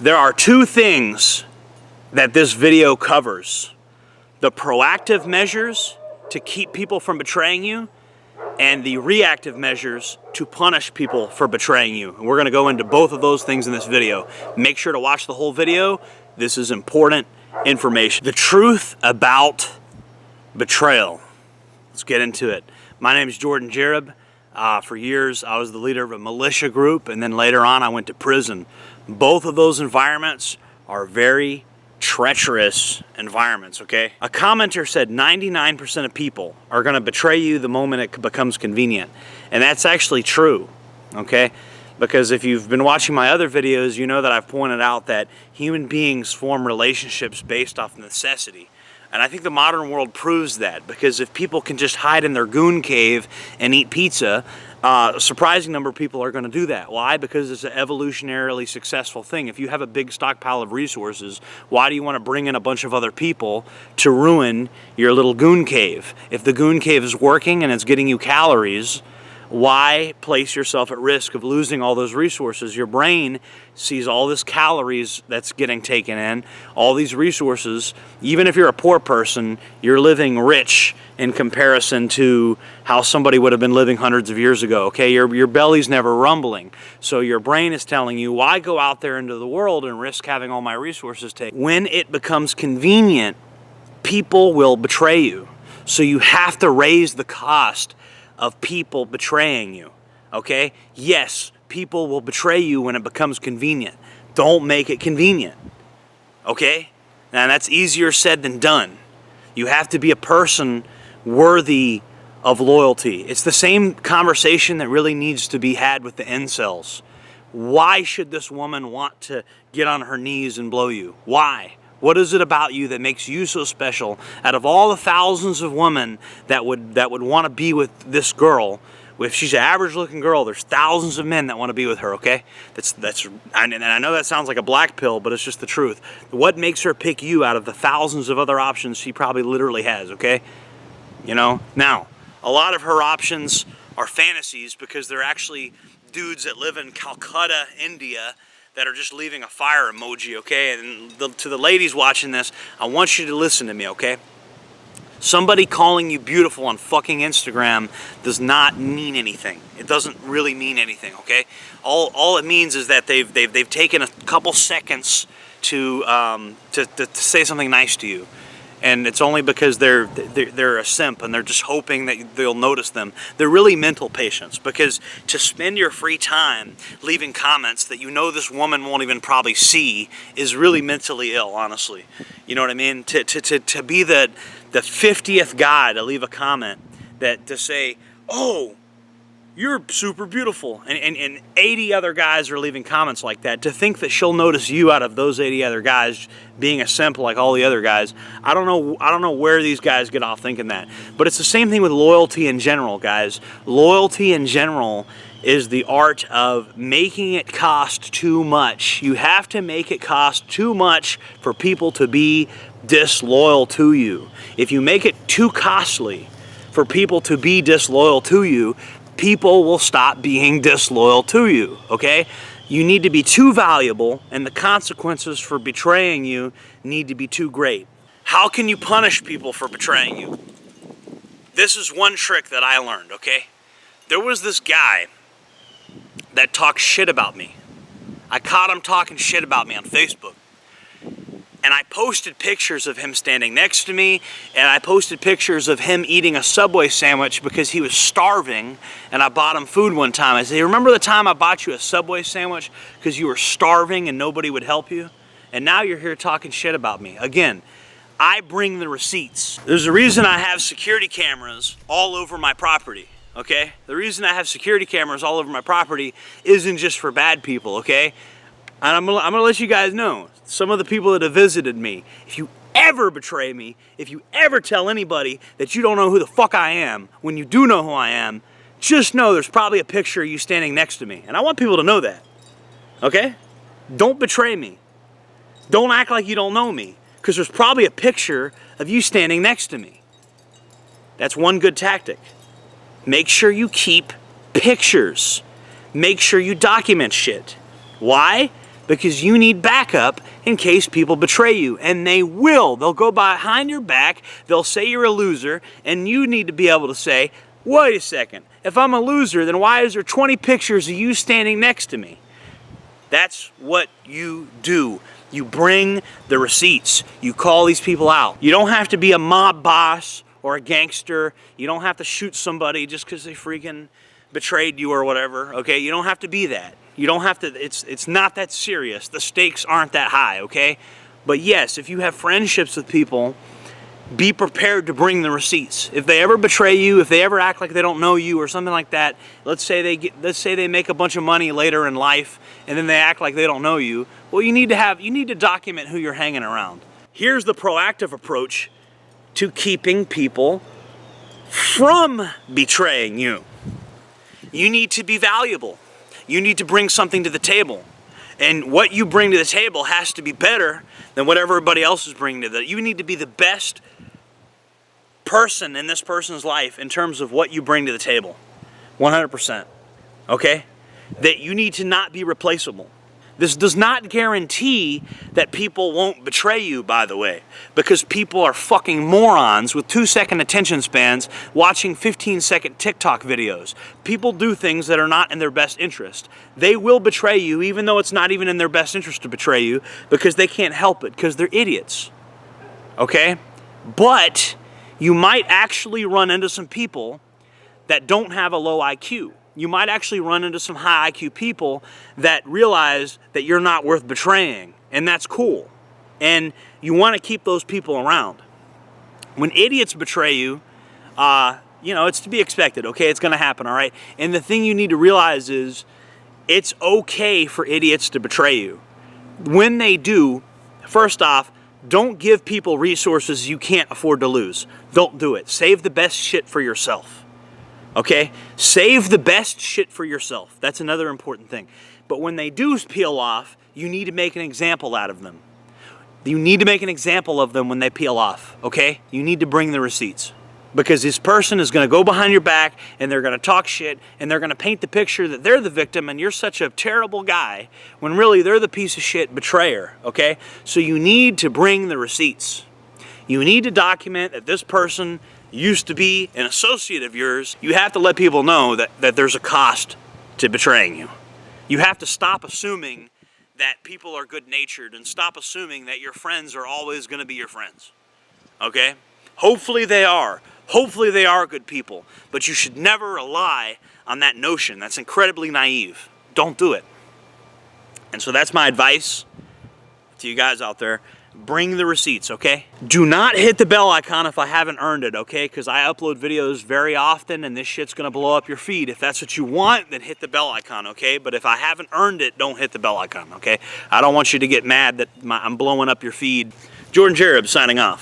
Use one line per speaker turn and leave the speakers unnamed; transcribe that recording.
There are two things that this video covers: the proactive measures to keep people from betraying you, and the reactive measures to punish people for betraying you. And we're going to go into both of those things in this video. Make sure to watch the whole video. This is important information. The truth about betrayal. Let's get into it. My name is Jordan Jareb. For years, I was the leader of a militia group, and then later on, I went to prison. Both of those environments are very treacherous environments, okay? A commenter said 99% of people are going to betray you the moment it becomes convenient. And that's actually true, okay? Because if you've been watching my other videos, you know that I've pointed out that human beings form relationships based off necessity. And I think the modern world proves that, because if people can just hide in their goon cave and eat pizza, a surprising number of people are going to do that. Why? Because it's an evolutionarily successful thing. If you have a big stockpile of resources, why do you want to bring in a bunch of other people to ruin your little goon cave? If the goon cave is working and it's getting you calories, why place yourself at risk of losing all those resources? Your brain sees all this calories that's getting taken in, all these resources. Even if you're a poor person, you're living rich in comparison to how somebody would have been living hundreds of years ago, okay? Your belly's never rumbling. So your brain is telling you, why go out there into the world and risk having all my resources taken? When it becomes convenient, people will betray you. So you have to raise the cost of people betraying you, okay? Yes, people will betray you when it becomes convenient. Don't make it convenient, okay? Now that's easier said than done. You have to be a person worthy of loyalty. It's the same conversation that really needs to be had with the incels. Why should this woman want to get on her knees and blow you? Why? What is it about you that makes you so special? Out of all the thousands of women that would want to be with this girl, if she's an average-looking girl, there's thousands of men that want to be with her. Okay, and I know that sounds like a black pill, but it's just the truth. What makes her pick you out of the thousands of other options she probably literally has? Okay, you know. Now, a lot of her options are fantasies because they're actually dudes that live in Calcutta, India, that are just leaving a fire emoji, okay? And to the ladies watching this, I want you to listen to me, okay? Somebody calling you beautiful on fucking Instagram does not mean anything. It doesn't really mean anything, okay? All it means is that they've taken a couple seconds to say something nice to you. And it's only because they're a simp and they're just hoping that they'll notice them. They're really mental patients, because to spend your free time leaving comments that you know this woman won't even probably see is really mentally ill, honestly. You know what I mean? To be the 50th guy to leave a comment to say, oh, you're super beautiful, and 80 other guys are leaving comments like that, to think that she'll notice you out of those 80 other guys being a simp like all the other guys. I don't know where these guys get off thinking that. But it's the same thing with loyalty in general, guys. Loyalty in general is the art of making it cost too much. You have to make it cost too much for people to be disloyal to you. If you make it too costly for people to be disloyal to you, people will stop being disloyal to you, okay? You need to be too valuable, and the consequences for betraying you need to be too great. How can you punish people for betraying you? This is one trick that I learned, okay? There was this guy that talked shit about me. I caught him talking shit about me on Facebook. And I posted pictures of him standing next to me, and I posted pictures of him eating a Subway sandwich because he was starving, and I bought him food one time. I said, hey, remember the time I bought you a Subway sandwich because you were starving and nobody would help you? And now you're here talking shit about me. Again, I bring the receipts. There's a reason I have security cameras all over my property, okay? The reason I have security cameras all over my property isn't just for bad people, okay? And I'm gonna let you guys know, some of the people that have visited me, if you ever betray me, if you ever tell anybody that you don't know who the fuck I am, when you do know who I am, just know there's probably a picture of you standing next to me. And I want people to know that, okay? Don't betray me. Don't act like you don't know me, because there's probably a picture of you standing next to me. That's one good tactic. Make sure you keep pictures. Make sure you document shit. Why? because you need backup in case people betray you. And they will. They'll go behind your back, they'll say you're a loser, and you need to be able to say, wait a second, if I'm a loser, then why is there 20 pictures of you standing next to me? That's what you do. You bring the receipts. You call these people out. You don't have to be a mob boss or a gangster. You don't have to shoot somebody just because they freaking betrayed you or whatever, okay? You don't have to be that. You don't have to, it's not that serious. The stakes aren't that high, okay? But yes, if you have friendships with people, be prepared to bring the receipts. If they ever betray you, if they ever act like they don't know you or something like that, let's say they make a bunch of money later in life and then they act like they don't know you, well, you need to document who you're hanging around. Here's the proactive approach to keeping people from betraying you. You need to be valuable. You need to bring something to the table. And what you bring to the table has to be better than what everybody else is bringing to the. You need to be the best person in this person's life in terms of what you bring to the table. 100%. Okay? That you need to not be replaceable. This does not guarantee that people won't betray you, by the way, because people are fucking morons with 2-second attention spans watching 15-second TikTok videos. People do things that are not in their best interest. They will betray you even though it's not even in their best interest to betray you because they can't help it, because they're idiots. Okay? But you might actually run into some people that don't have a low IQ. You might actually run into some high IQ people that realize that you're not worth betraying, and that's cool. And you want to keep those people around. When idiots betray you, it's to be expected, okay? It's going to happen, all right? And the thing you need to realize is it's okay for idiots to betray you. When they do, first off, don't give people resources you can't afford to lose. Don't do it. Save the best shit for yourself. Okay? Save the best shit for yourself. That's another important thing. But when they do peel off, you need to make an example out of them. You need to make an example of them when they peel off, okay? You need to bring the receipts. Because this person is going to go behind your back and they're going to talk shit and they're going to paint the picture that they're the victim and you're such a terrible guy when really they're the piece of shit betrayer, okay? So you need to bring the receipts. You need to document that this person used to be an associate of yours. You have to let people know that there's a cost to betraying you. You have to stop assuming that people are good-natured and stop assuming that your friends are always going to be your friends. Okay? Hopefully they are. Hopefully they are good people. But you should never rely on that notion. That's incredibly naive. Don't do it. And so that's my advice to you guys out there. Bring the receipts, okay? Do not hit the bell icon if I haven't earned it, okay? Because I upload videos very often and this shit's gonna blow up your feed. If that's what you want, then hit the bell icon, okay? But if I haven't earned it, don't hit the bell icon, okay? I don't want you to get mad that I'm blowing up your feed. Jordan Jareb signing off.